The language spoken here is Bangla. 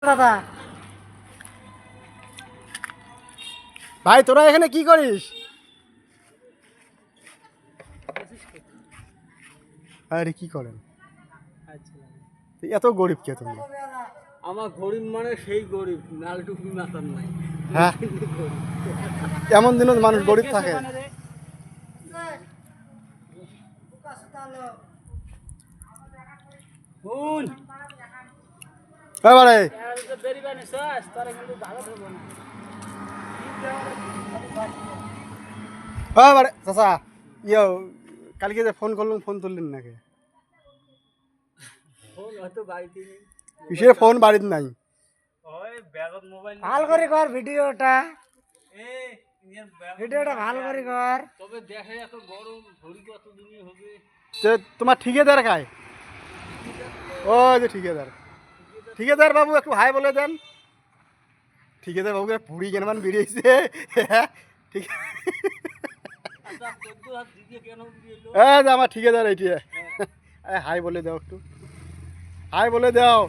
দাদা ভাই তোরা এখানে কি করিস? আরে কি করেন? এত গরিব কে তুমি? আমার গরিব মানে সেই গরিব, নালটুকু মাতার নাই। হ্যাঁ, এমন দিনও মানুষ গরিব থাকে। শুন, এবারে এবারে চাচা ইয়ে কালকে যে ফোন করলাম ফোন তুললেন নাকি? কিসের ফোন বাড়িতে নাই? ভাল করে কর ভিডিওটা ভালো করে কর। তবে দেখে এত গরম, ঘড়ি কত দিনই হবে। তোমার ঠিকাদার খায়? ও যে ঠিকাদার বাবু একটু হাই বলে দেন। ঠিকাদার বাবুকে পুরি কেন বেরিয়েছে। ঠিক আমার ঠিকাদার এইটি। হাই বলে দাও একটু, হাই বলে দাও।